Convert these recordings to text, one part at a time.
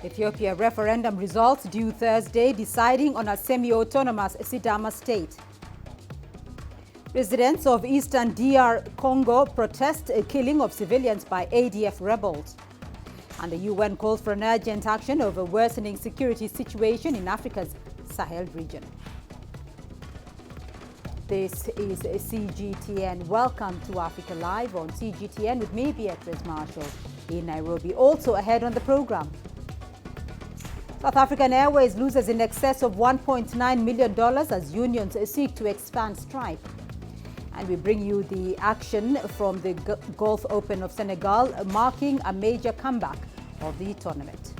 Ethiopia referendum results due Thursday, deciding on a semi-autonomous Sidama state. Residents of eastern DR Congo protest a killing of civilians by ADF rebels. And the UN calls for an urgent action over worsening security situation in Africa's Sahel region. This is CGTN. Welcome to Africa Live on CGTN with me, Beatrice Marshall, in Nairobi. Also ahead on the program, South African Airways loses in excess of $1.9 million as unions seek to expand strike. And we bring you the action from the Gulf Open of Senegal, marking a major comeback of the tournament.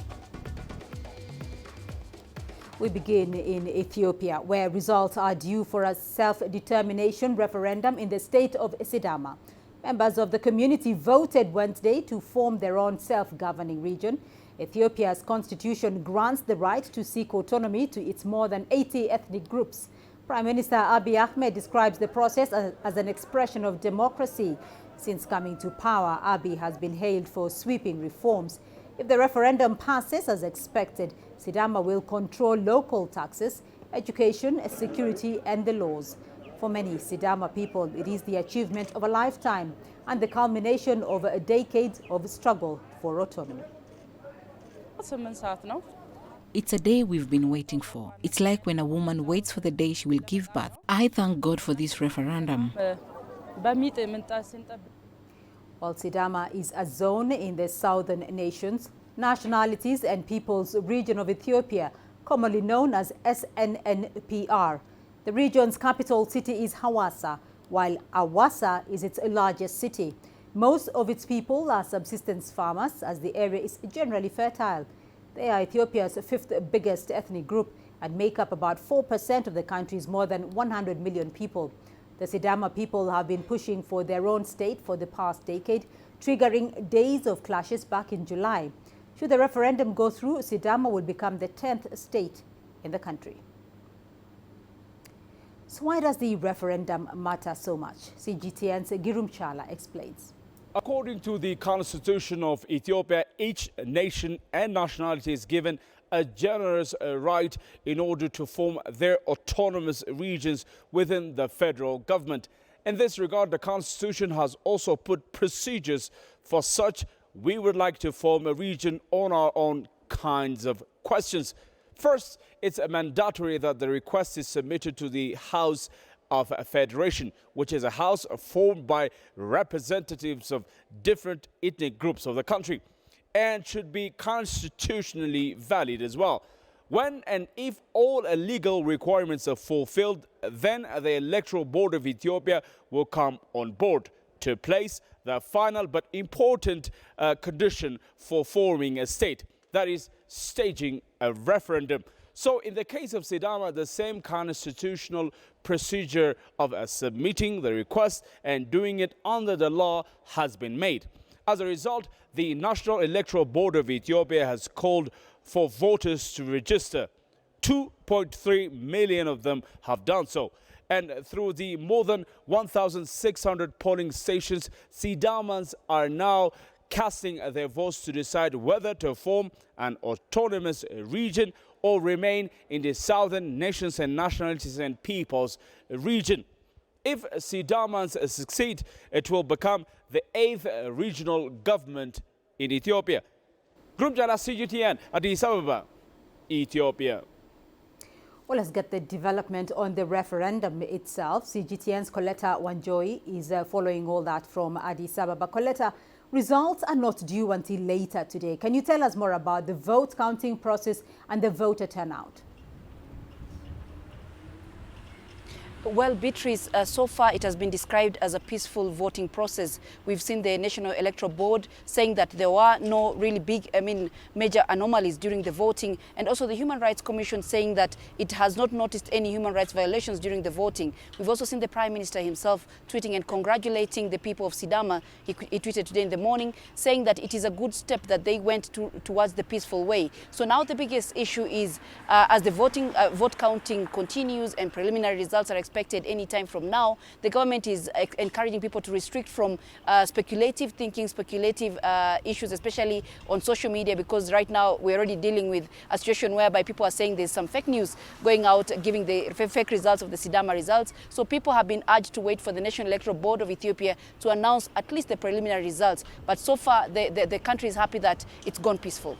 We begin in Ethiopia, where results are due for a self-determination referendum in the state of Sidama. Members of the community voted Wednesday to form their own self-governing region. Ethiopia's constitution grants the right to seek autonomy to its more than 80 ethnic groups. Prime Minister Abiy Ahmed describes the process as an expression of democracy. Since coming to power, Abiy has been hailed for sweeping reforms. If the referendum passes as expected, Sidama will control local taxes, education, security and the laws. For many Sidama people, it is the achievement of a lifetime and the culmination of a decade of struggle for autonomy. It's a day we've been waiting for. It's like when a woman waits for the day she will give birth. I thank God for this referendum. While Sidama is a zone in the southern nations, nationalities and peoples region of Ethiopia, commonly known as SNNPR. The region's capital city is Hawassa, while Awassa is its largest city. Most of its people are subsistence farmers, as the area is generally fertile. They are Ethiopia's fifth biggest ethnic group and make up about 4% of the country's more than 100 million people. The Sidama people have been pushing for their own state for the past decade, triggering days of clashes back in July. Should the referendum go through, Sidama will become the 10th state in the country. So why does the referendum matter so much? CGTN's Girum Chala explains. According to the Constitution of Ethiopia, each nation and nationality is given a generous right in order to form their autonomous regions within the federal government. In this regard, the Constitution has also put procedures for such. We would like to form a region on our own kinds of questions. First, it's mandatory that the request is submitted to the House of Federation, which is a house formed by representatives of different ethnic groups of the country, and should be constitutionally valid as well. When and if all legal requirements are fulfilled, then the Electoral Board of Ethiopia will come on board to place the final but important condition for forming a state, that is, staging a referendum. So in the case of Sidama, the same constitutional procedure of submitting the request and doing it under the law has been made. As a result, the National Electoral Board of Ethiopia has called for voters to register. 2.3 million of them have done so. And through the more than 1,600 polling stations, Sidamans are now casting their votes to decide whether to form an autonomous region or remain in the southern nations and nationalities and peoples region. If Sidamans succeed, it will become the 8th regional government in Ethiopia. Group Jala CGTN, Addis Ababa, Ethiopia. Well, let's get the development on the referendum itself. CGTN's Coletta Wanjoy is following all that from Addis Ababa. Coletta, results are not due until later today. Can you tell us more about the vote counting process and the voter turnout? Well, Beatrice, so far it has been described as a peaceful voting process. We've seen the National Electoral Board saying that there were no really major anomalies during the voting, and also the Human Rights Commission saying that it has not noticed any human rights violations during the voting. We've also seen the Prime Minister himself tweeting and congratulating the people of Sidama. He tweeted today in the morning saying that it is a good step that they went towards the peaceful way. So now the biggest issue is as the vote counting continues and preliminary results are expected any time from now. The government is encouraging people to restrict from speculative thinking, speculative issues, especially on social media, because right now we're already dealing with a situation whereby people are saying there's some fake news going out, giving the fake results of the Sidama results. So people have been urged to wait for the National Electoral Board of Ethiopia to announce at least the preliminary results. But so far, the country is happy that it's gone peaceful.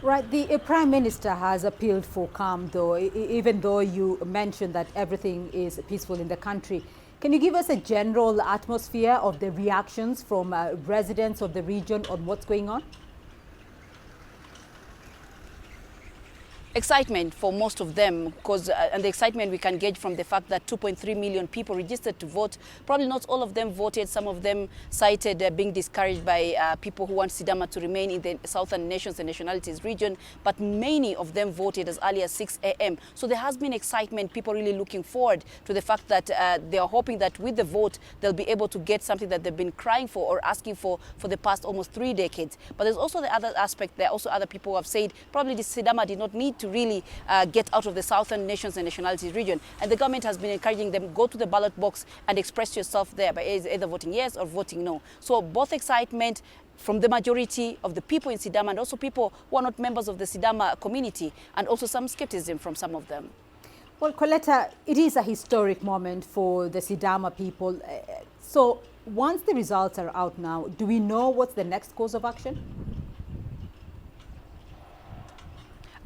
Right, the Prime Minister has appealed for calm, though, even though you mentioned that everything is peaceful in the country. Can you give us a general atmosphere of the reactions from residents of the region on what's going on? Excitement for most of them, because and the excitement we can gauge from the fact that 2.3 million people registered to vote. Probably not all of them voted. Some of them cited being discouraged by people who want Sidama to remain in the Southern Nations and Nationalities region, but many of them voted as early as 6 a.m. So there has been excitement, people really looking forward to the fact that they are hoping that with the vote they'll be able to get something that they've been crying for or asking for the past almost 3 decades. But there's also the other aspect. There are also other people who have said probably the Sidama did not need to really get out of the Southern Nations and Nationalities region. And the government has been encouraging them, go to the ballot box and express yourself there by either voting yes or voting no. So both excitement from the majority of the people in Sidama and also people who are not members of the Sidama community, and also some skepticism from some of them. Well, Coletta, it is a historic moment for the Sidama people. So once the results are out now, do we know what's the next course of action?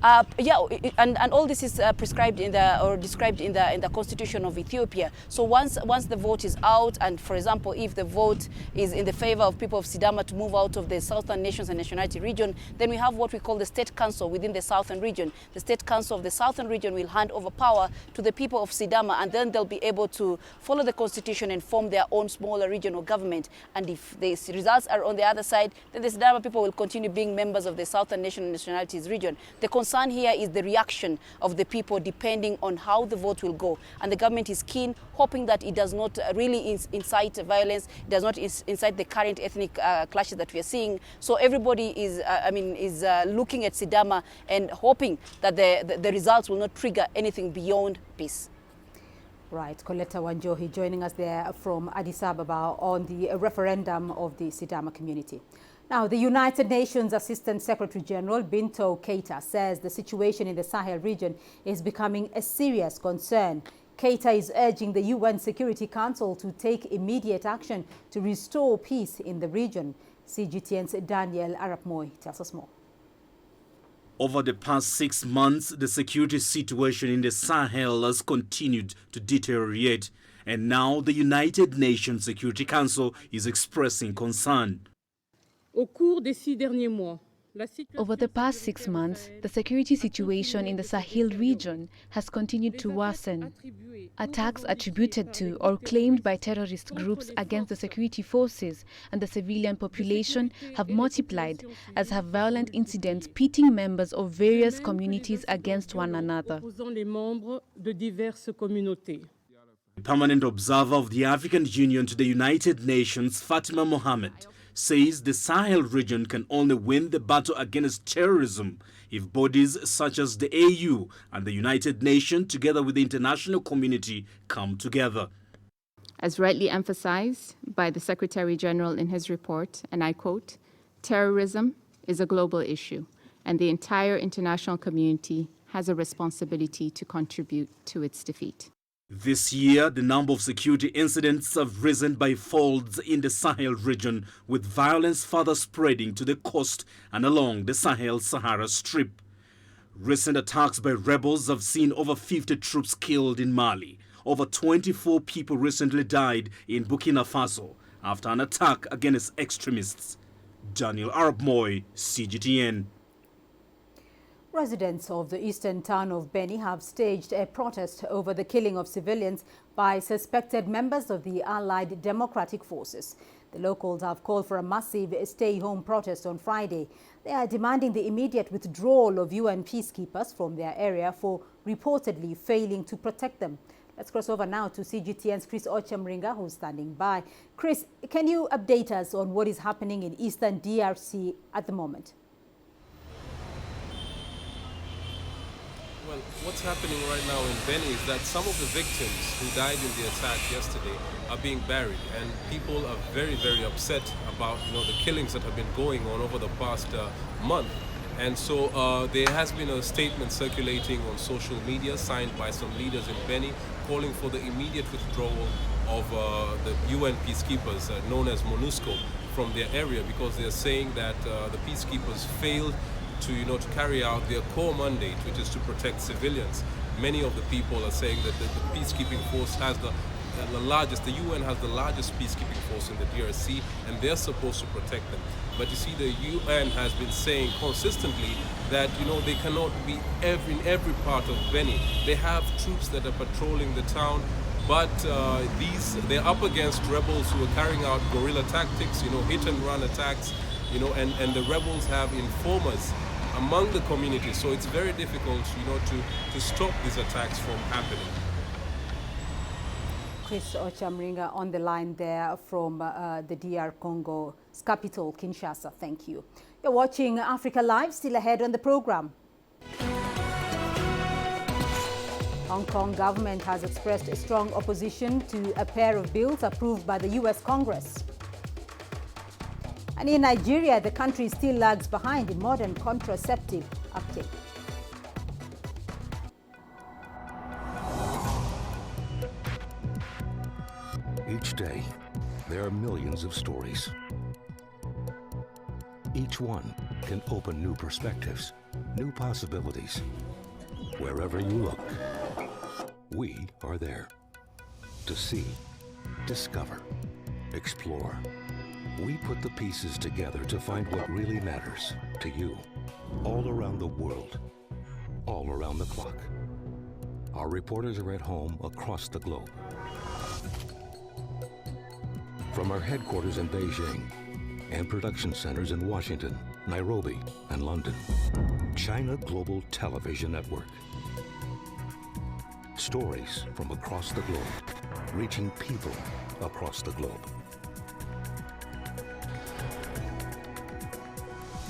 And all this is prescribed in described in the Constitution of Ethiopia. So once the vote is out, and for example, if the vote is in the favor of people of Sidama to move out of the Southern Nations and Nationality region, then we have what we call the State Council within the Southern region. The State Council of the Southern region will hand over power to the people of Sidama, and then they'll be able to follow the Constitution and form their own smaller regional government. And if the results are on the other side, then the Sidama people will continue being members of the Southern Nations and Nationalities region. The concern here is the reaction of the people depending on how the vote will go. And the government is keen, hoping that it does not really incite violence, it does not incite the current ethnic clashes that we are seeing. So everybody is, looking at Sidama and hoping that the results will not trigger anything beyond peace. Right, Coletta Wanjohi joining us there from Addis Ababa on the referendum of the Sidama community. Now, the United Nations Assistant Secretary General Bintou Keita says the situation in the Sahel region is becoming a serious concern. Keita is urging the UN Security Council to take immediate action to restore peace in the region. CGTN's Daniel Arap Moy tells us more. Over the past 6 months, the security situation in the Sahel has continued to deteriorate, and now the United Nations Security Council is expressing concern. Over the past 6 months, the security situation in the Sahel region has continued to worsen. Attacks attributed to or claimed by terrorist groups against the security forces and the civilian population have multiplied, as have violent incidents pitting members of various communities against one another. The permanent observer of the African Union to the United Nations, Fatima Mohammed, says the Sahel region can only win the battle against terrorism if bodies such as the AU and the United Nations, together with the international community, come together. As rightly emphasized by the Secretary General in his report, and I quote, "Terrorism is a global issue, and the entire international community has a responsibility to contribute to its defeat." This year, the number of security incidents have risen by folds in the Sahel region, with violence further spreading to the coast and along the Sahel-Sahara Strip. Recent attacks by rebels have seen over 50 troops killed in Mali. Over 24 people recently died in Burkina Faso after an attack against extremists. Daniel Arap Moy, CGTN. Residents of the eastern town of Beni have staged a protest over the killing of civilians by suspected members of the Allied Democratic Forces. The locals have called for a massive stay-home protest on Friday. They are demanding the immediate withdrawal of UN peacekeepers from their area for reportedly failing to protect them. Let's cross over now to CGTN's Chris Ochamringa, who's standing by. Chris, can you update us on what is happening in eastern DRC at the moment? Well, what's happening right now in Beni is that some of the victims who died in the attack yesterday are being buried, and people are very, very upset about the killings that have been going on over the past month. And so there has been a statement circulating on social media signed by some leaders in Beni calling for the immediate withdrawal of the UN peacekeepers known as MONUSCO from their area, because they're saying that the peacekeepers failed to carry out their core mandate, which is to protect civilians. Many of the people are saying that the peacekeeping force has the UN has the largest peacekeeping force in the DRC, and they're supposed to protect them. But you see, the UN has been saying consistently that they cannot be in every part of Beni. They have troops that are patrolling the town, but they're up against rebels who are carrying out guerrilla tactics, hit and run attacks, and the rebels have informers among the community, so it's very difficult, to stop these attacks from happening. Chris Ochamringa on the line there from the DR Congo's capital, Kinshasa. Thank you. You're watching Africa Live, still ahead on the program. Hong Kong government has expressed a strong opposition to a pair of bills approved by the US Congress. And in Nigeria, the country still lags behind in modern contraceptive uptake. Each day, there are millions of stories. Each one can open new perspectives, new possibilities. Wherever you look, we are there to see, discover, explore. We put the pieces together to find what really matters to you, all around the world, all around the clock. Our reporters are at home across the globe. From our headquarters in Beijing and production centers in Washington, Nairobi, and London, China Global Television Network. Stories from across the globe, reaching people across the globe.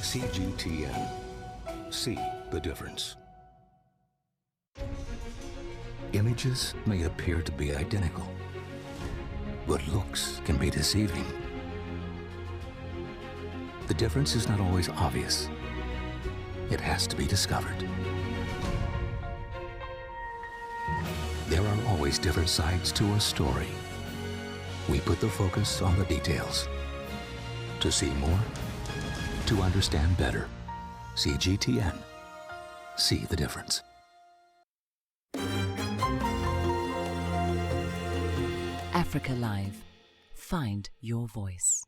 CGTN. See the difference. Images may appear to be identical, but looks can be deceiving. The difference is not always obvious. It has to be discovered. There are always different sides to a story. We put the focus on the details. To see more, to understand better. CGTN. See the difference. Africa Live. Find your voice.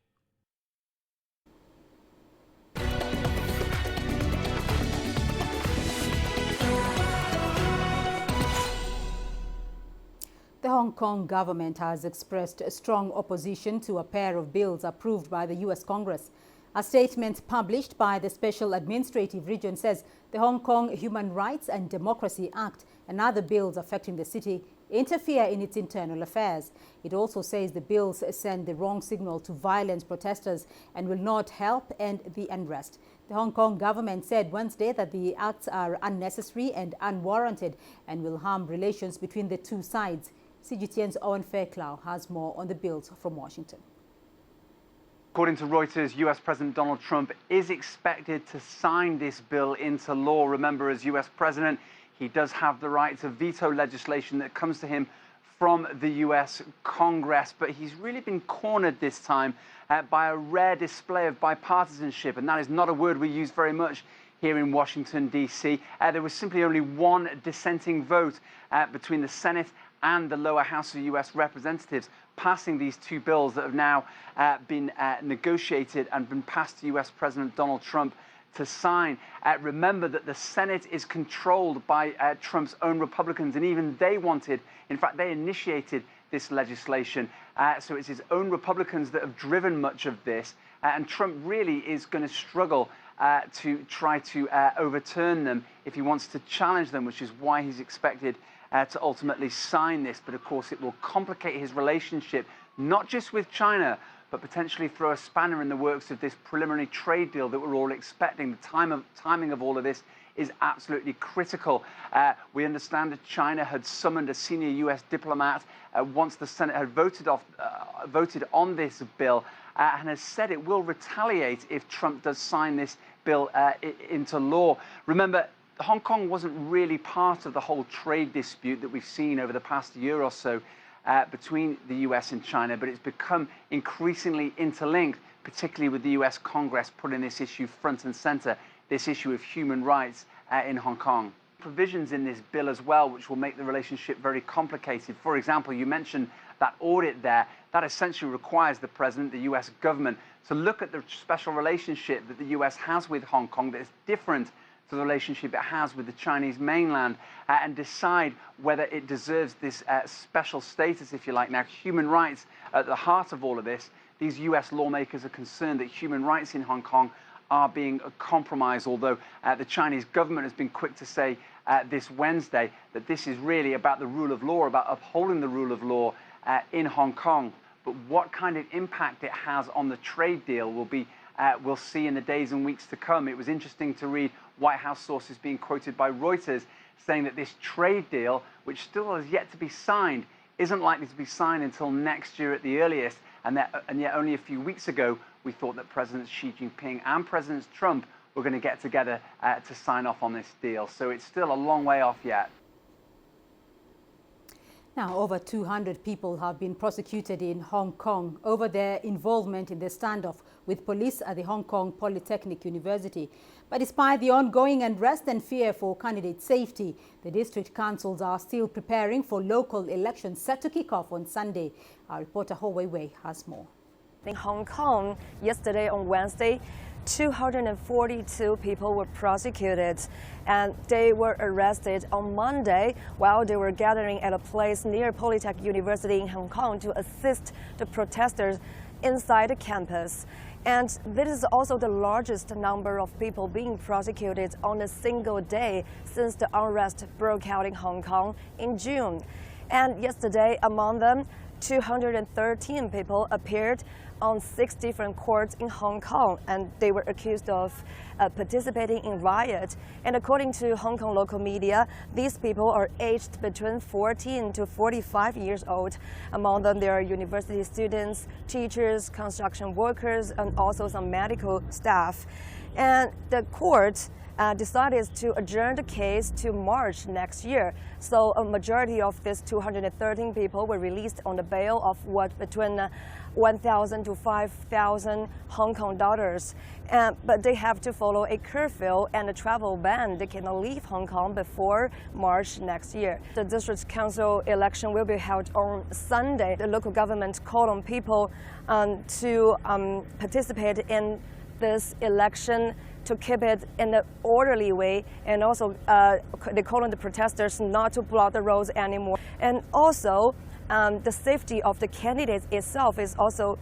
The Hong Kong government has expressed a strong opposition to a pair of bills approved by the US Congress. A statement published by the Special Administrative Region says the Hong Kong Human Rights and Democracy Act and other bills affecting the city interfere in its internal affairs. It also says the bills send the wrong signal to violent protesters and will not help end the unrest. The Hong Kong government said Wednesday that the acts are unnecessary and unwarranted and will harm relations between the two sides. CGTN's Owen Fairclough has more on the bills from Washington. According to Reuters, US President Donald Trump is expected to sign this bill into law. Remember, as US President, he does have the right to veto legislation that comes to him from the US Congress, but he's really been cornered this time by a rare display of bipartisanship, and that is not a word we use very much here in Washington, D.C. There was simply only one dissenting vote between the Senate and the lower house of US Representatives, passing these two bills that have now been negotiated and been passed to US President Donald Trump to sign. Remember that the Senate is controlled by Trump's own Republicans, and even they wanted, in fact, they initiated this legislation. So it's his own Republicans that have driven much of this, and Trump really is going to struggle to try to overturn them if he wants to challenge them, which is why he's expected to ultimately sign this. But of course, it will complicate his relationship, not just with China, but potentially throw a spanner in the works of this preliminary trade deal that we're all expecting. The timing of all of this is absolutely critical. We understand that China had summoned a senior US diplomat once the Senate had voted on this bill and has said it will retaliate if Trump does sign this bill into law. Remember, Hong Kong wasn't really part of the whole trade dispute that we've seen over the past year or so between the US and China, but it's become increasingly interlinked, particularly with the US Congress putting this issue front and center, this issue of human rights in Hong Kong. Provisions in this bill as well, which will make the relationship very complicated. For example, you mentioned that audit there. That essentially requires the president, the US government, to look at the special relationship that the US has with Hong Kong that is different to the relationship it has with the Chinese mainland and decide whether it deserves this special status, if you like. Now, human rights at the heart of all of this. These US lawmakers are concerned that human rights in Hong Kong are being compromised, although the Chinese government has been quick to say this Wednesday that this is really about the rule of law, about upholding the rule of law in Hong Kong. But what kind of impact it has on the trade deal will be, we'll see in the days and weeks to come. It was interesting to read White House sources being quoted by Reuters saying that this trade deal, which still has yet to be signed, isn't likely to be signed until next year at the earliest. And yet only a few weeks ago, we thought that President Xi Jinping and President Trump were going to get together to sign off on this deal. So it's still a long way off yet. Now, over 200 people have been prosecuted in Hong Kong over their involvement in the standoff with police at the Hong Kong Polytechnic University. But despite the ongoing unrest and fear for candidate safety, the district councils are still preparing for local elections set to kick off on Sunday. Our reporter Ho Wei has more. In Hong Kong, yesterday on Wednesday, 242 people were prosecuted, and they were arrested on Monday while they were gathering at a place near Polytechnic University in Hong Kong to assist the protesters inside the campus. And this is also the largest number of people being prosecuted on a single day since the unrest broke out in Hong Kong in June. And yesterday, among them, 213 people appeared on 6 different courts in Hong Kong, and they were accused of participating in riot. And according to Hong Kong local media, these people are aged between 14 to 45 years old. Among them, there are university students, teachers, construction workers, and also some medical staff. And the court decided to adjourn the case to March next year. So a majority of these 213 people were released on the bail of between 1,000 to 5,000 Hong Kong dollars. But they have to follow a curfew and a travel ban. They cannot leave Hong Kong before March next year. The district council election will be held on Sunday. The local government called on people to participate in this election to keep it in an orderly way, and also they call on the protesters not to block the roads anymore. And also, the safety of the candidates itself is also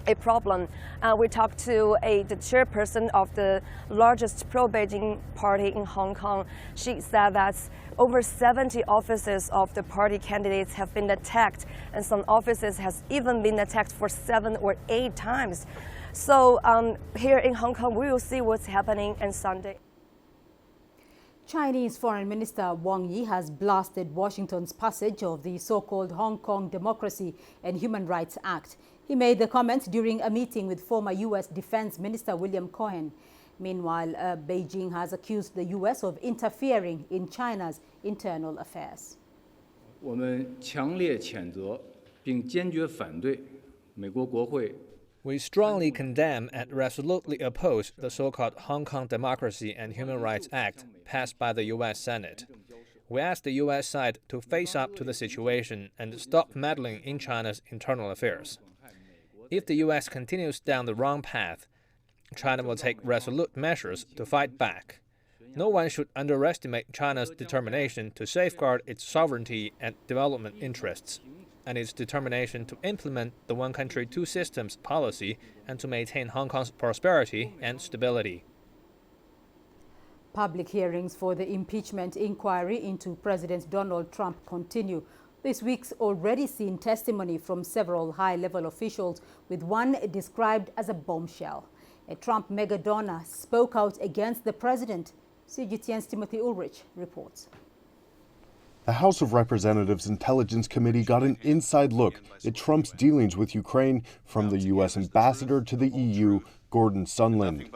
a problem. We talked to the chairperson of the largest pro-Beijing party in Hong Kong. She said that over 70 offices of the party candidates have been attacked, and some offices has even been attacked for 7 or 8 times. So here in Hong Kong, we will see what's happening on Sunday. Chinese Foreign Minister Wang Yi has blasted Washington's passage of the so-called Hong Kong Democracy and Human Rights Act. He made the comments during a meeting with former U.S. Defense Minister William Cohen. Meanwhile, Beijing has accused the U.S. of interfering in China's internal affairs. 我们强烈谴责并坚决反对美国国会 We strongly condemn and resolutely oppose the so-called Hong Kong Democracy and Human Rights Act passed by the U.S. Senate. We ask the U.S. side to face up to the situation and stop meddling in China's internal affairs. If the U.S. continues down the wrong path, China will take resolute measures to fight back. No one should underestimate China's determination to safeguard its sovereignty and development interests, and its determination to implement the one country, two systems policy and to maintain Hong Kong's prosperity and stability. Public hearings for the impeachment inquiry into President Donald Trump continue. This week's already seen testimony from several high-level officials, with one described as a bombshell. A Trump mega donor spoke out against the president. CGTN's Timothy Ulrich reports. The House of Representatives Intelligence Committee got an inside look at Trump's dealings with Ukraine from the U.S. ambassador to the EU, Gordon Sondland.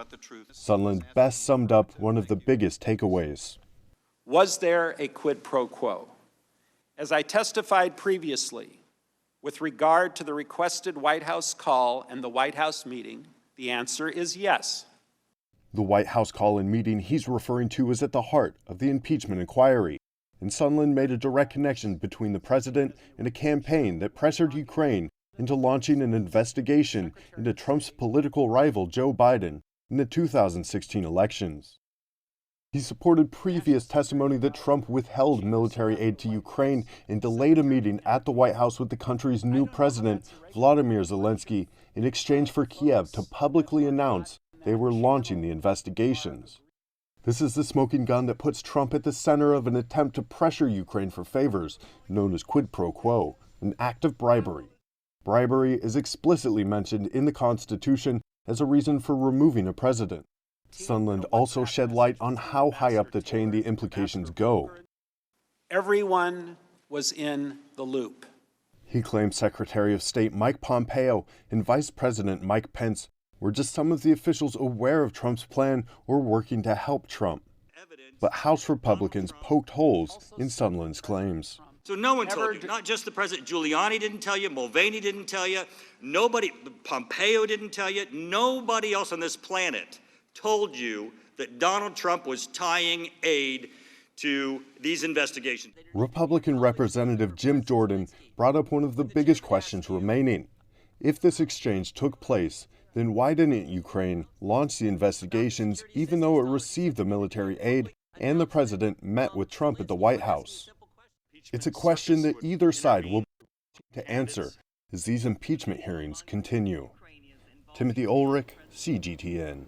Sondland best summed up one of the biggest takeaways. Was there a quid pro quo? As I testified previously, with regard to the requested White House call and the White House meeting, the answer is yes. The White House call and meeting he's referring to is at the heart of the impeachment inquiry. And Sondland made a direct connection between the president and a campaign that pressured Ukraine into launching an investigation into Trump's political rival Joe Biden in the 2016 elections. He supported previous testimony that Trump withheld military aid to Ukraine and delayed a meeting at the White House with the country's new president, Volodymyr Zelensky, in exchange for Kiev to publicly announce they were launching the investigations. This is the smoking gun that puts Trump at the center of an attempt to pressure Ukraine for favors, known as quid pro quo, an act of bribery. Bribery is explicitly mentioned in the Constitution as a reason for removing a president. Sondland also shed light on how high up the chain the implications go. Everyone was in the loop. He claimed Secretary of State Mike Pompeo and Vice President Mike Pence were just some of the officials aware of Trump's plan or working to help Trump. But House Republicans poked holes in Sondland's claims. So no one told you, not just the president. Giuliani didn't tell you, Mulvaney didn't tell you, nobody, Pompeo didn't tell you, nobody else on this planet told you that Donald Trump was tying aid to these investigations. Republican Representative Jim Jordan brought up one of the biggest questions remaining. If this exchange took place, then why didn't Ukraine launch the investigations even though it received the military aid and the president met with Trump at the White House? It's a question that either side will to answer as these impeachment hearings continue. Timothy Ulrich, CGTN.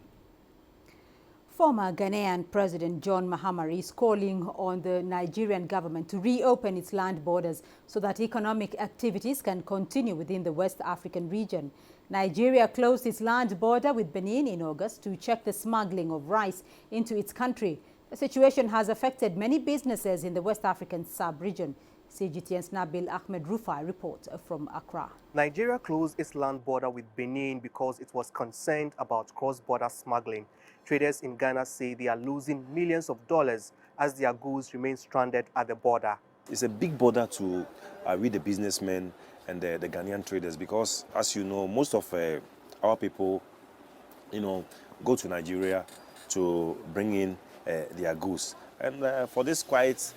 Former Ghanaian President John Mahama is calling on the Nigerian government to reopen its land borders so that economic activities can continue within the West African region. Nigeria closed its land border with Benin in August to check the smuggling of rice into its country. The situation has affected many businesses in the West African sub-region. CGTN's Nabil Ahmed Rufai reports from Accra. Nigeria closed its land border with Benin because it was concerned about cross-border smuggling. Traders in Ghana say they are losing millions of dollars as their goods remain stranded at the border. It's a big border to with the businessmen and the Ghanaian traders because, as you know, most of our people, go to Nigeria to bring in their goods. And for this quite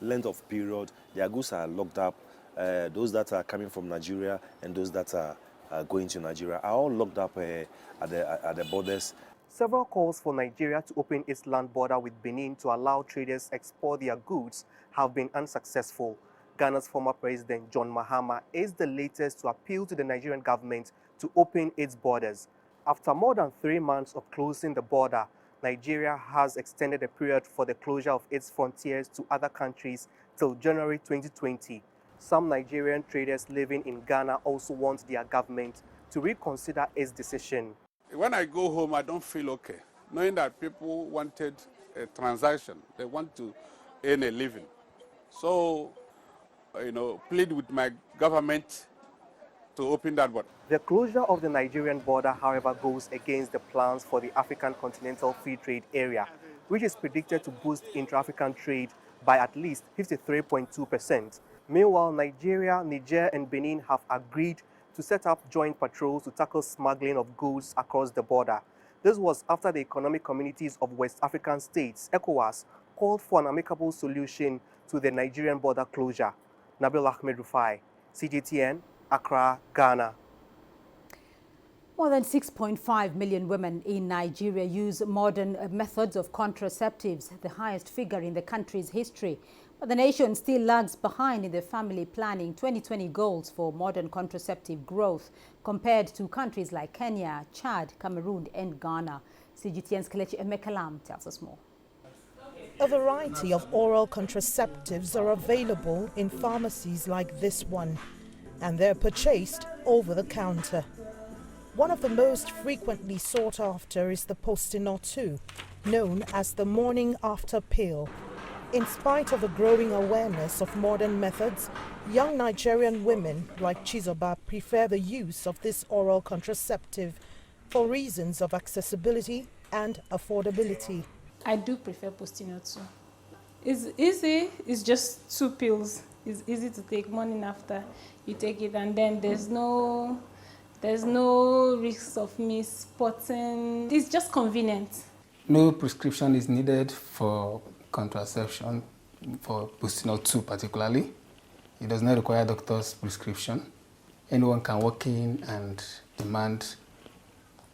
length of period, their goods are locked up. Those that are coming from Nigeria and those that are going to Nigeria are all locked up at the borders. Several calls for Nigeria to open its land border with Benin to allow traders export their goods have been unsuccessful. Ghana's former president John Mahama is the latest to appeal to the Nigerian government to open its borders. After more than 3 months of closing the border, Nigeria has extended the period for the closure of its frontiers to other countries till January 2020. Some Nigerian traders living in Ghana also want their government to reconsider its decision. When I go home, I don't feel okay, knowing that people wanted a transaction. They want to earn a living. So, plead with my government to open that border. The closure of the Nigerian border, however, goes against the plans for the African Continental Free Trade Area, which is predicted to boost intra-African trade by at least 53.2%. Meanwhile, Nigeria, Niger, and Benin have agreed to set up joint patrols to tackle smuggling of goods across the border. This was after the Economic Communities of West African States, ECOWAS, called for an amicable solution to the Nigerian border closure. Nabil Ahmed Rufai, CGTN, Accra, Ghana. More than 6.5 million women in Nigeria use modern methods of contraceptives, the highest figure in the country's history. But the nation still lags behind in the family planning 2020 goals for modern contraceptive growth compared to countries like Kenya, Chad, Cameroon and Ghana. CGTN's Kelechi Emekalam tells us more. A variety of oral contraceptives are available in pharmacies like this one, and they're purchased over the counter. One of the most frequently sought after is the Postinor 2, known as the morning after pill. In spite of the growing awareness of modern methods, young Nigerian women like Chizoba prefer the use of this oral contraceptive for reasons of accessibility and affordability. I do prefer Postinor 2. It's easy, it's just 2 pills. It's easy to take morning after you take it, and then there's no risk of me spotting. It's just convenient. No prescription is needed for contraception, for Postinor 2 particularly. It does not require a doctor's prescription. Anyone can walk in and demand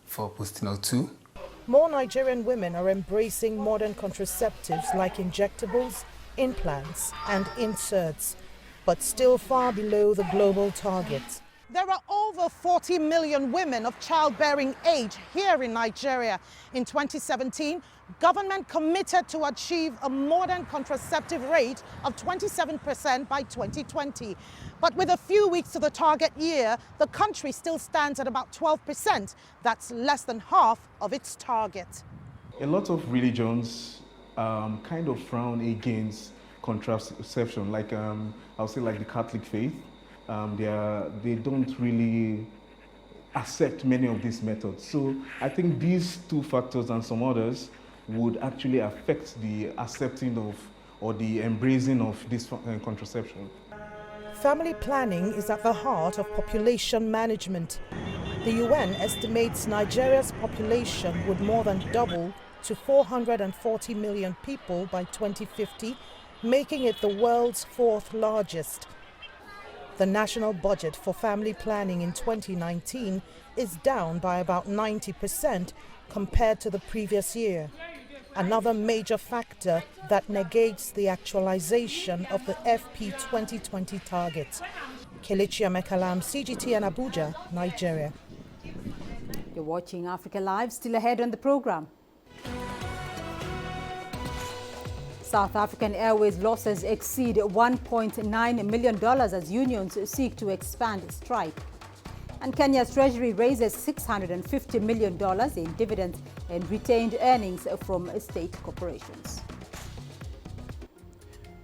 for Postinor 2. More Nigerian women are embracing modern contraceptives like injectables, implants and inserts, but still far below the global target. There are over 40 million women of childbearing age here in Nigeria. In 2017, government committed to achieve a modern contraceptive rate of 27% by 2020. But with a few weeks to the target year, the country still stands at about 12%. That's less than half of its target. A lot of religions kind of frown against contraception, like I'll say like the Catholic faith. They don't really accept many of these methods. So I think these two factors and some others would actually affect the accepting of or the embracing of this contraception. Family planning is at the heart of population management. The UN estimates Nigeria's population would more than double to 440 million people by 2050, making it the world's 4th largest. The national budget for family planning in 2019 is down by about 90% compared to the previous year. Another major factor that negates the actualization of the FP 2020 target. Kelechi Amekalam, CGTN Abuja, Nigeria. You're watching Africa Live. Still ahead on the program. South African Airways losses exceed $1.9 million as unions seek to expand strike. And Kenya's Treasury raises $650 million in dividends and retained earnings from state corporations.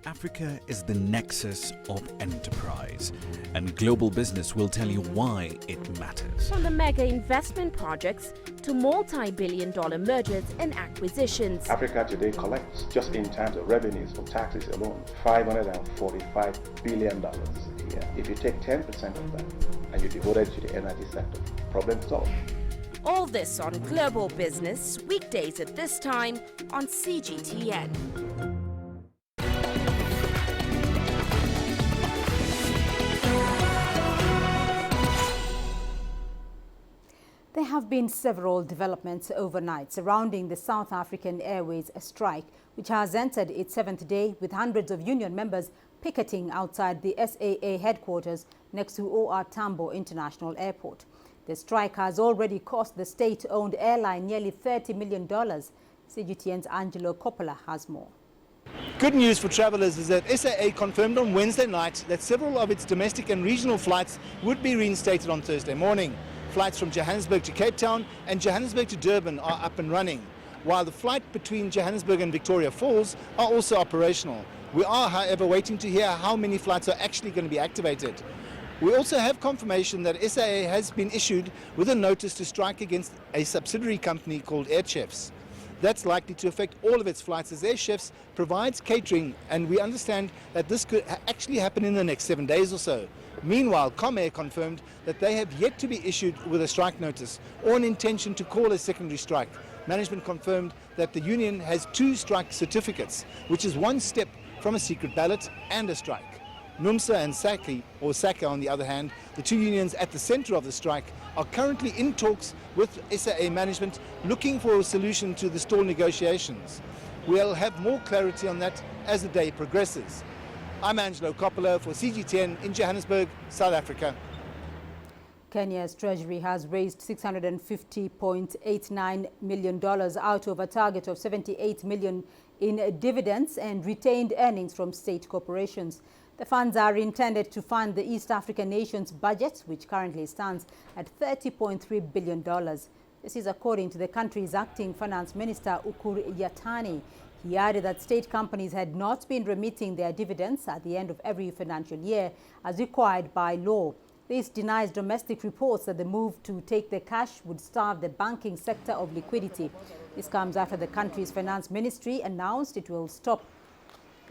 Africa is the nexus of enterprise, and global business will tell you why it matters. From the mega investment projects to multi-billion-dollar mergers and acquisitions. Africa today collects, just in terms of revenues from taxes alone, $545 billion a year. If you take 10% of that and you devote it to the energy sector, problem solved. All this on Global Business, weekdays at this time on CGTN. There have been several developments overnight surrounding the South African Airways strike, which has entered its 7th day with hundreds of union members picketing outside the SAA headquarters next to OR Tambo International Airport. The strike has already cost the state-owned airline nearly $30 million. CGTN's Angelo Coppola has more. Good news for travellers is that SAA confirmed on Wednesday night that several of its domestic and regional flights would be reinstated on Thursday morning. Flights from Johannesburg to Cape Town and Johannesburg to Durban are up and running, while the flight between Johannesburg and Victoria Falls are also operational. We are, however, waiting to hear how many flights are actually going to be activated. We also have confirmation that SAA has been issued with a notice to strike against a subsidiary company called Air Chefs. That's likely to affect all of its flights as Air Chefs provides catering, and we understand that this could actually happen in the next 7 days or so. Meanwhile, Comair confirmed that they have yet to be issued with a strike notice or an intention to call a secondary strike. Management confirmed that the union has 2 strike certificates, which is one step from a secret ballot and a strike. NUMSA and SACA on the other hand, the 2 unions at the center of the strike, are currently in talks with SAA management looking for a solution to the stall negotiations. We'll have more clarity on that as the day progresses. I'm Angelo Coppola for CGTN in Johannesburg, South Africa. Kenya's treasury has raised $650.89 million out of a target of $78 million in dividends and retained earnings from state corporations. The funds are intended to fund the East African nation's budget, which currently stands at $30.3 billion. This is according to the country's acting finance minister, Ukur Yatani. He added that state companies had not been remitting their dividends at the end of every financial year as required by law. This denies domestic reports that the move to take the cash would starve the banking sector of liquidity. This comes after the country's finance ministry announced it will stop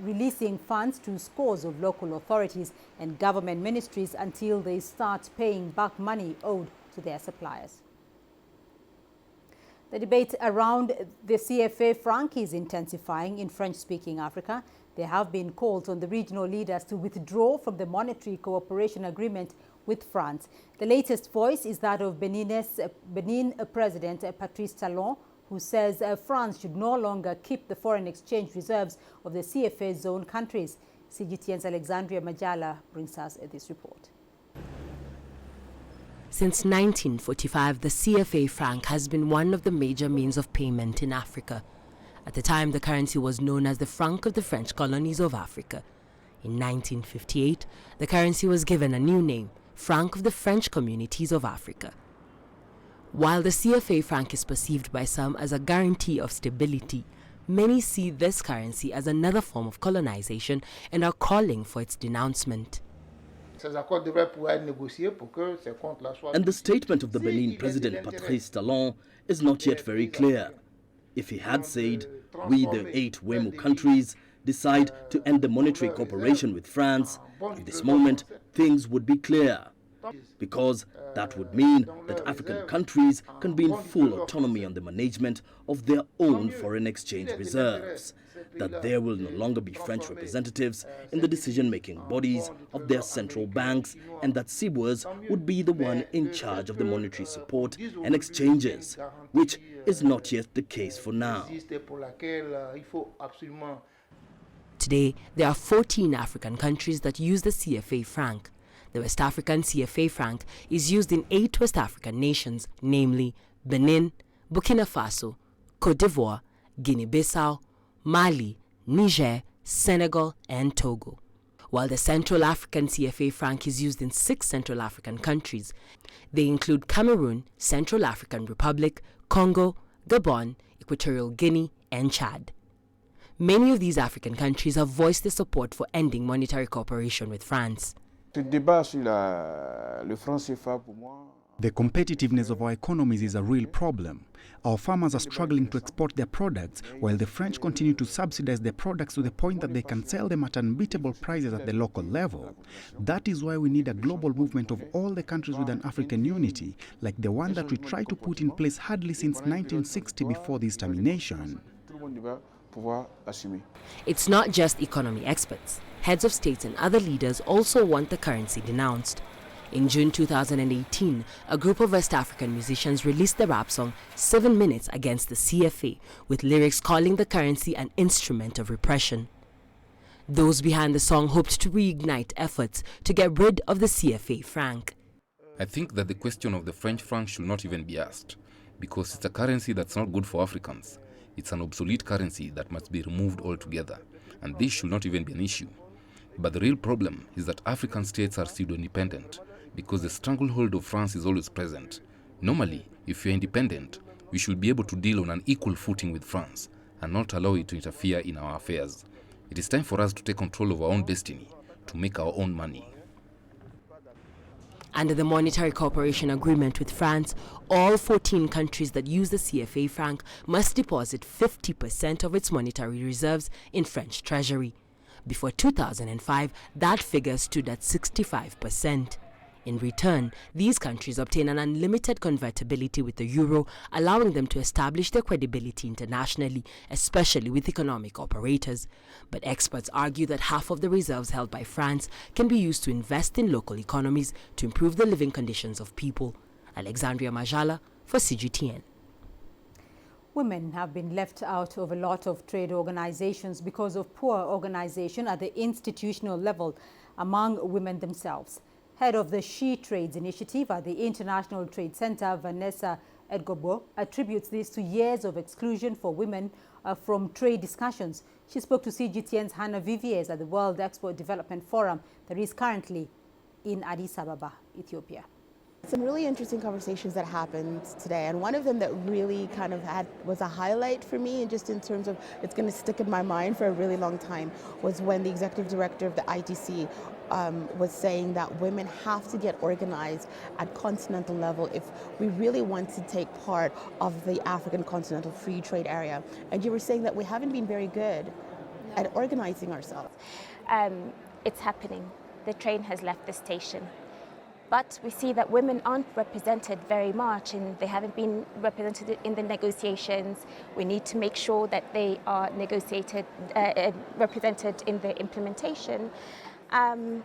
releasing funds to scores of local authorities and government ministries until they start paying back money owed to their suppliers. The debate around the CFA franc is intensifying in French-speaking Africa. There have been calls on the regional leaders to withdraw from the monetary cooperation agreement with France. The latest voice is that of Benin President Patrice Talon, who says France should no longer keep the foreign exchange reserves of the CFA zone countries. CGTN's Alexandria Majala brings us this report. Since 1945, the CFA franc has been one of the major means of payment in Africa. At the time, the currency was known as the franc of the French colonies of Africa. In 1958, the currency was given a new name, franc of the French communities of Africa. While the CFA franc is perceived by some as a guarantee of stability, many see this currency as another form of colonization and are calling for its denouncement. And the statement of the Benin President Patrice Talon is not yet very clear. If he had said, we the 8 WEMU countries decide to end the monetary cooperation with France, at this moment things would be clear. Because that would mean that African countries can be in full autonomy on the management of their own foreign exchange reserves, that there will no longer be French representatives in the decision-making bodies of their central banks, and that CIBOURS would be the one in charge of the monetary support and exchanges, which is not yet the case for now. Today, there are 14 African countries that use the CFA franc. The West African CFA franc is used in 8 West African nations, namely Benin, Burkina Faso, Côte d'Ivoire, Guinea-Bissau, Mali, Niger, Senegal, and Togo. While the Central African CFA franc is used in 6 Central African countries. They include Cameroon, Central African Republic, Congo, Gabon, Equatorial Guinea, and Chad. Many of these African countries have voiced their support for ending monetary cooperation with France. The competitiveness of our economies is a real problem. Our farmers are struggling to export their products, while the French continue to subsidize their products to the point that they can sell them at unbeatable prices at the local level. That is why we need a global movement of all the countries with an African unity, like the one that we tried to put in place hardly since 1960 before this termination. It's not just economy experts. Heads of states and other leaders also want the currency denounced. In June 2018, a group of West African musicians released the rap song 7 Minutes Against the CFA, with lyrics calling the currency an instrument of repression. Those behind the song hoped to reignite efforts to get rid of the CFA franc. I think that the question of the French franc should not even be asked, because it's a currency that's not good for Africans. It's an obsolete currency that must be removed altogether, and this should not even be an issue. But the real problem is that African states are pseudo-independent, because the stranglehold of France is always present. Normally, if you're independent, we should be able to deal on an equal footing with France and not allow it to interfere in our affairs. It is time for us to take control of our own destiny, to make our own money. Under the monetary cooperation agreement with France, all 14 countries that use the CFA franc must deposit 50% of its monetary reserves in French treasury. Before 2005, that figure stood at 65%. In return, these countries obtain an unlimited convertibility with the euro, allowing them to establish their credibility internationally, especially with economic operators. But experts argue that half of the reserves held by France can be used to invest in local economies to improve the living conditions of people. Alexandria Majala for CGTN. Women have been left out of a lot of trade organizations because of poor organization at the institutional level among women themselves. Head of the She Trades Initiative at the International Trade Center, Vanessa Edgobo, attributes this to years of exclusion for women from trade discussions. She spoke to CGTN's Hannah Viviers at the World Export Development Forum that is currently in Addis Ababa, Ethiopia. Some really interesting conversations that happened today, and one of them that really kind of was a highlight for me, and just in terms of it's going to stick in my mind for a really long time, was when the executive director of the ITC was saying that women have to get organized at continental level if we really want to take part of the African continental free trade area. And you were saying that we haven't been very good at organizing ourselves. It's happening. The train has left the station. But we see that women aren't represented very much, and they haven't been represented in the negotiations. We need to make sure that they are represented in the implementation. And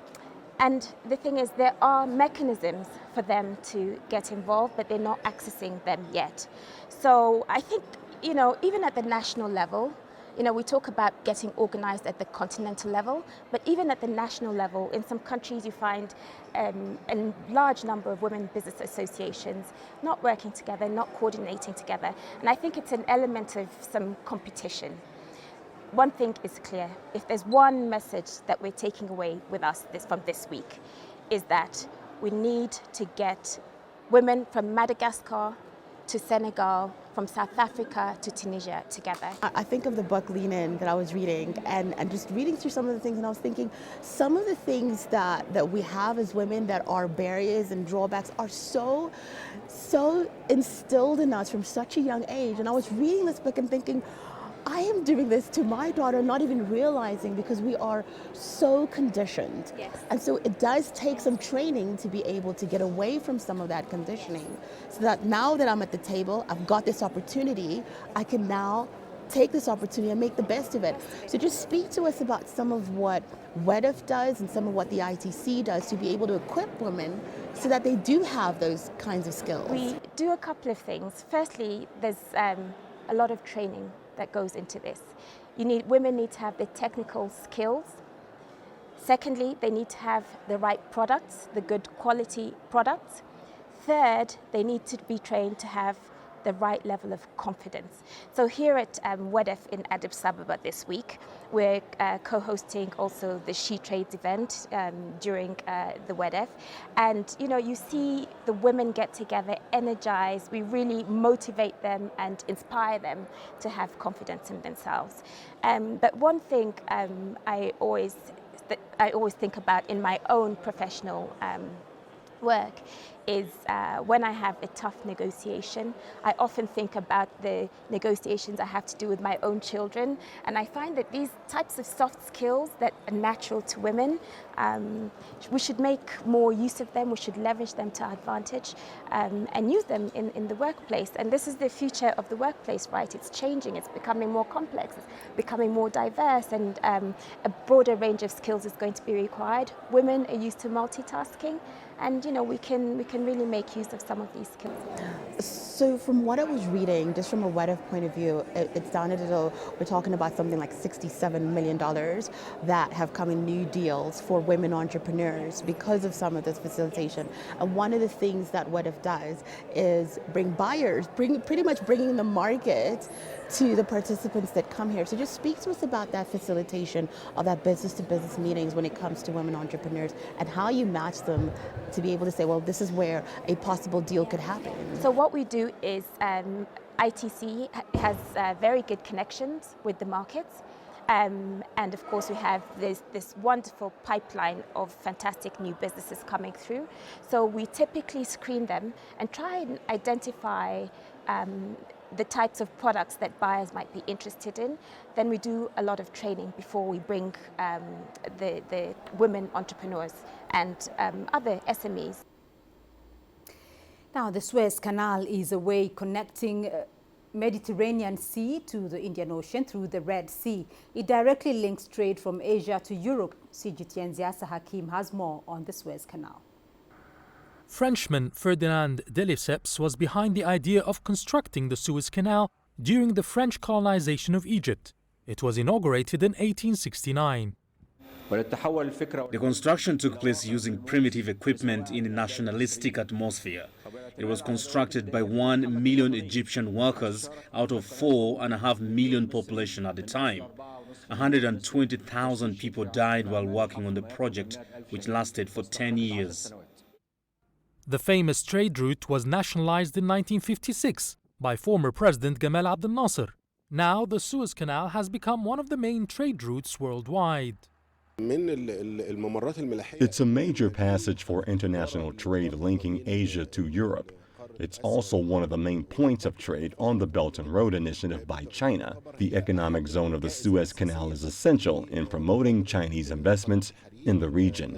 the thing is, there are mechanisms for them to get involved, but they're not accessing them yet. So I think, even at the national level, we talk about getting organized at the continental level, but even at the national level, in some countries you find a large number of women business associations not working together, not coordinating together. And I think it's an element of some competition. One thing is clear: if there's one message that we're taking away with us from this week, is that we need to get women from Madagascar to Senegal, from South Africa to Tunisia together. I think of the book Lean In that I was reading, and just reading through some of the things, and I was thinking some of the things that we have as women that are barriers and drawbacks are so instilled in us from such a young age. And I was reading this book and thinking, I am doing this to my daughter, not even realizing, because we are so conditioned. Yes. And so it does take some training to be able to get away from some of that conditioning, so that now that I'm at the table, I've got this opportunity, I can now take this opportunity and make the best of it. So just speak to us about some of what WEDF does and some of what the ITC does to be able to equip women so that they do have those kinds of skills. We do a couple of things. Firstly, there's a lot of training that goes into this. Women need to have the technical skills. Secondly, they need to have the right products, the good quality products. Third, they need to be trained to have the right level of confidence. So here at WEDF in Addis Ababa this week, we're co-hosting also the She Trades event during the WEDF. And you see the women get together, energized. We really motivate them and inspire them to have confidence in themselves. But one thing I always think about in my own professional work is when I have a tough negotiation, I often think about the negotiations I have to do with my own children. And I find that these types of soft skills that are natural to women, we should make more use of them. We should leverage them to our advantage and use them in the workplace. And this is the future of the workplace, right? It's changing. It's becoming more complex. It's becoming more diverse, and a broader range of skills is going to be required. Women are used to multitasking, and we can really make use of some of these skills. So from what I was reading, just from a WEDF point of view, it's down at we're talking about something like $67 million that have come in new deals for women entrepreneurs because of some of this facilitation. And one of the things that WEDF does is bring buyers, pretty much bringing the market to the participants that come here. So just speak to us about that facilitation of that business-to-business meetings when it comes to women entrepreneurs, and how you match them to be able to say, well, this is where a possible deal could happen. So what we do is ITC has very good connections with the markets. And of course, we have this wonderful pipeline of fantastic new businesses coming through. So we typically screen them and try and identify the types of products that buyers might be interested in. Then we do a lot of training before we bring the women entrepreneurs and other SMEs. Now, the Suez Canal is a way connecting Mediterranean Sea to the Indian Ocean through the Red Sea. It directly links trade from Asia to Europe. CGTN's Yasser Hakim has more on the Suez Canal. Frenchman Ferdinand de Lesseps was behind the idea of constructing the Suez Canal during the French colonization of Egypt. It was inaugurated in 1869. The construction took place using primitive equipment in a nationalistic atmosphere. It was constructed by 1 million Egyptian workers out of 4.5 million population at the time. 120,000 people died while working on the project, which lasted for 10 years. The famous trade route was nationalized in 1956 by former President Gamal Abdel Nasser. Now the Suez Canal has become one of the main trade routes worldwide. It's a major passage for international trade linking Asia to Europe. It's also one of the main points of trade on the Belt and Road Initiative by China. The economic zone of the Suez Canal is essential in promoting Chinese investments in the region.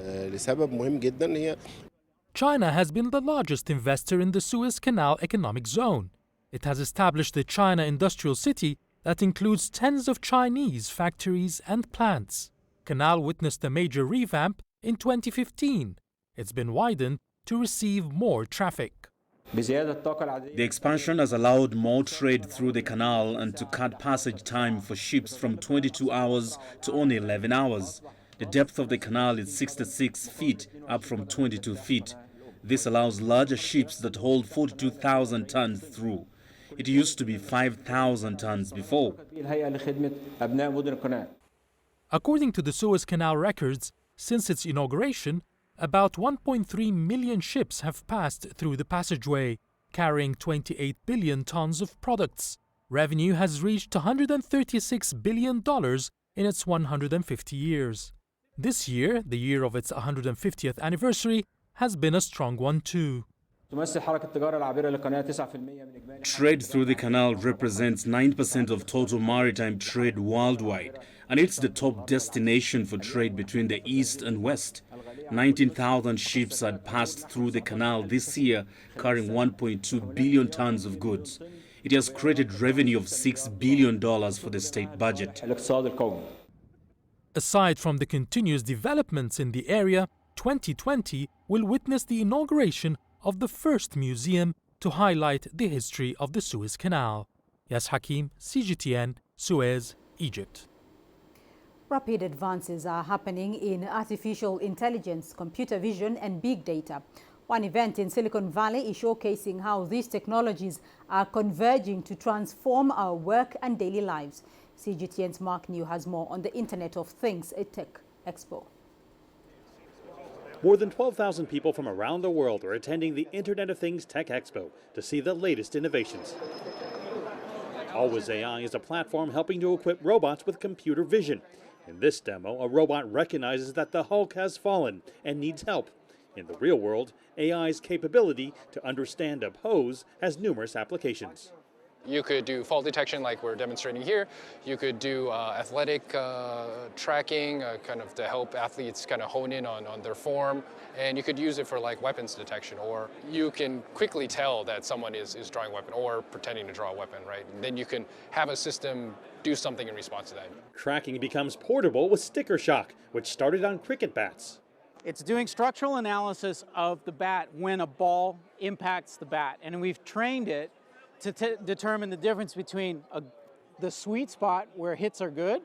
China has been the largest investor in the Suez Canal economic zone. It has established the China Industrial City that includes tens of Chinese factories and plants. Canal witnessed a major revamp in 2015. It's been widened to receive more traffic. The expansion has allowed more trade through the canal and to cut passage time for ships from 22 hours to only 11 hours. The depth of the canal is 66 feet, up from 22 feet. This allows larger ships that hold 42,000 tons through. It used to be 5,000 tons before. According to the Suez Canal records, since its inauguration, about 1.3 million ships have passed through the passageway, carrying 28 billion tons of products. Revenue has reached $136 billion in its 150 years. This year, the year of its 150th anniversary, has been a strong one too. Trade through the canal represents 9% of total maritime trade worldwide, and it's the top destination for trade between the East and West. 19,000 ships had passed through the canal this year, carrying 1.2 billion tons of goods. It has created revenue of $6 billion for the state budget. Aside from the continuous developments in the area, 2020 will witness the inauguration of the first museum to highlight the history of the Suez Canal. Yas Hakim, CGTN, Suez, Egypt. Rapid advances are happening in artificial intelligence, computer vision and big data. One event in Silicon Valley is showcasing how these technologies are converging to transform our work and daily lives. CGTN's Mark New has more on the Internet of Things, a tech expo. More than 12,000 people from around the world are attending the Internet of Things Tech Expo to see the latest innovations. Always AI is a platform helping to equip robots with computer vision. In this demo, a robot recognizes that the Hulk has fallen and needs help. In the real world, AI's capability to understand a pose has numerous applications. You could do fall detection like we're demonstrating here. You could do athletic tracking, kind of to help athletes kind of hone in on their form. And you could use it for like weapons detection, or you can quickly tell that someone is drawing a weapon or pretending to draw a weapon, right? And then you can have a system do something in response to that. Tracking becomes portable with Sticker Shock, which started on cricket bats. It's doing structural analysis of the bat when a ball impacts the bat. And we've trained it to determine the difference between the sweet spot where hits are good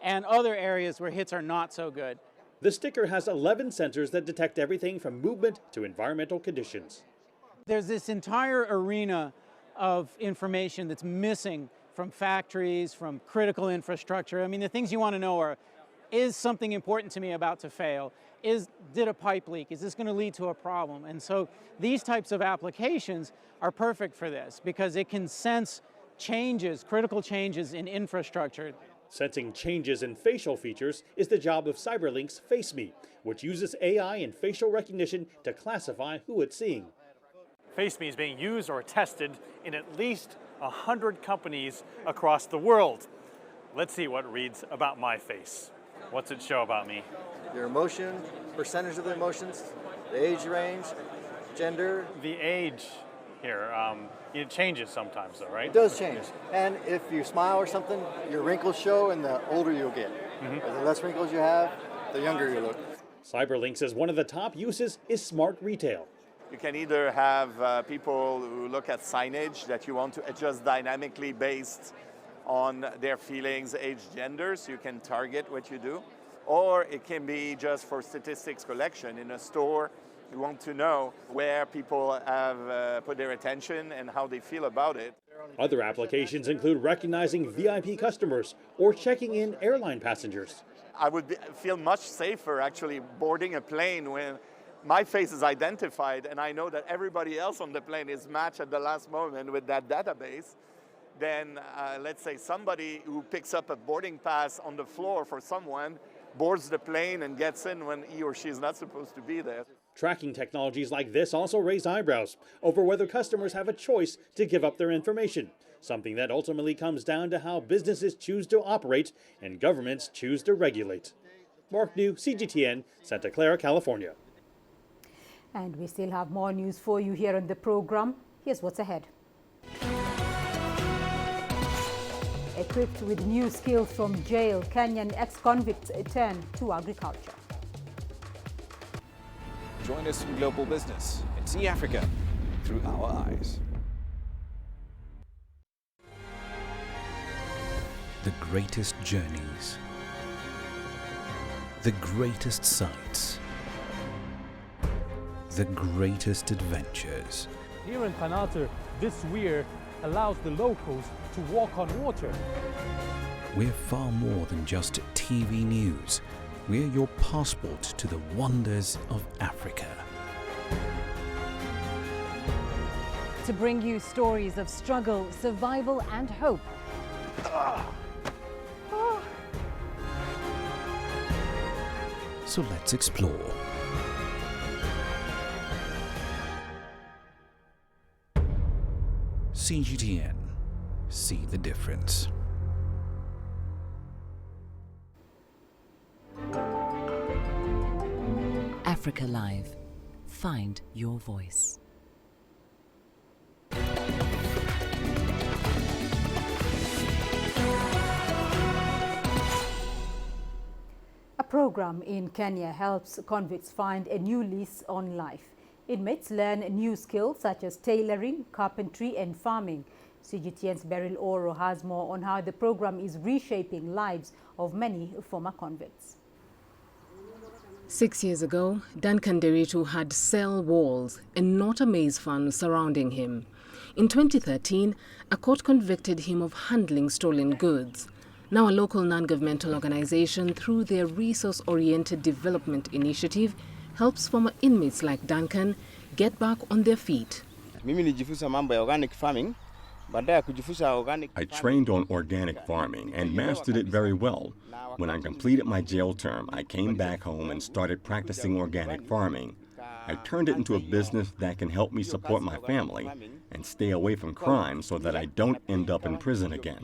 and other areas where hits are not so good. The sticker has 11 sensors that detect everything from movement to environmental conditions. There's this entire arena of information that's missing from factories, from critical infrastructure. I mean, the things you want to know are, is something important to me about to fail? Did a pipe leak? Is this going to lead to a problem? And so these types of applications are perfect for this because it can sense changes, critical changes in infrastructure. Sensing changes in facial features is the job of Cyberlink's FaceMe, which uses AI and facial recognition to classify who it's seeing. FaceMe is being used or tested in at least 100 companies across the world. Let's see what it reads about my face. What's it show about me? Your emotion, percentage of the emotions, the age range, gender. The age here, it changes sometimes though, right? It does change. And if you smile or something, your wrinkles show and the older you'll get. The less wrinkles you have, the younger you look. Cyberlink says one of the top uses is smart retail. You can either have people who look at signage that you want to adjust dynamically based on their feelings, age, gender, so you can target what you do. or it can be just for statistics collection in a store. You want to know where people have put their attention and how they feel about it. Other applications include recognizing VIP customers or checking in airline passengers. I would feel much safer actually boarding a plane when my face is identified and I know that everybody else on the plane is matched at the last moment with that database. Then let's say somebody who picks up a boarding pass on the floor for someone boards the plane and gets in when he or she is not supposed to be there. Tracking technologies like this also raise eyebrows over whether customers have a choice to give up their information, something that ultimately comes down to how businesses choose to operate and governments choose to regulate. Mark New, CGTN, Santa Clara, California. And we still have more news for you here on the program. Here's what's ahead. Equipped with new skills from jail, Kenyan ex-convicts turn to agriculture. Join us in Global Business and see Africa through our eyes. The greatest journeys, the greatest sights, the greatest adventures. Here in Panata, this weir allows the locals to walk on water. We're far more than just TV news. We're your passport to the wonders of Africa. To bring you stories of struggle, survival and hope. So let's explore. CGTN. See the difference. Africa Live. Find your voice. A program in Kenya helps convicts find a new lease on life. Inmates learn new skills such as tailoring, carpentry and farming. CGTN's Beryl Oro has more on how the program is reshaping lives of many former convicts. 6 years ago, Duncan Deritu had cell walls and not a maize farm surrounding him. In 2013, a court convicted him of handling stolen goods. Now a local non-governmental organization, through their resource-oriented development initiative, helps former inmates like Duncan get back on their feet. I trained on organic farming and mastered it very well. When I completed my jail term, I came back home and started practicing organic farming. I turned it into a business that can help me support my family and stay away from crime so that I don't end up in prison again.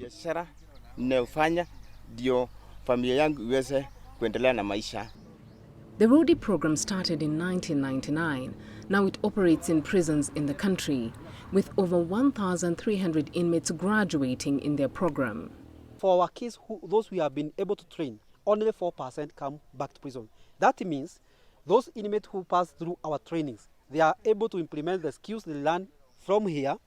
The Rodi program started in 1999. Now it operates in prisons in the country, with over 1,300 inmates graduating in their program. For our kids, those we have been able to train, only 4% come back to prison. That means those inmates who pass through our trainings, they are able to implement the skills they learn from here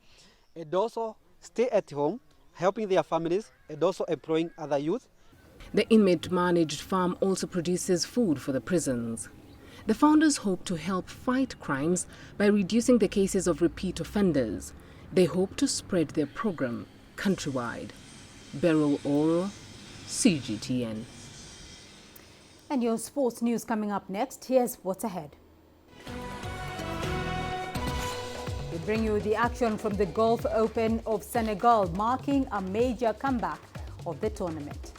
and also stay at home, helping their families and also employing other youth. The inmate-managed farm also produces food for the prisons. The founders hope to help fight crimes by reducing the cases of repeat offenders. They hope to spread their program countrywide. Beryl Oro, CGTN. And your sports news coming up next. Here's what's ahead. We bring you the action from the Gulf Open of Senegal, marking a major comeback of the tournament.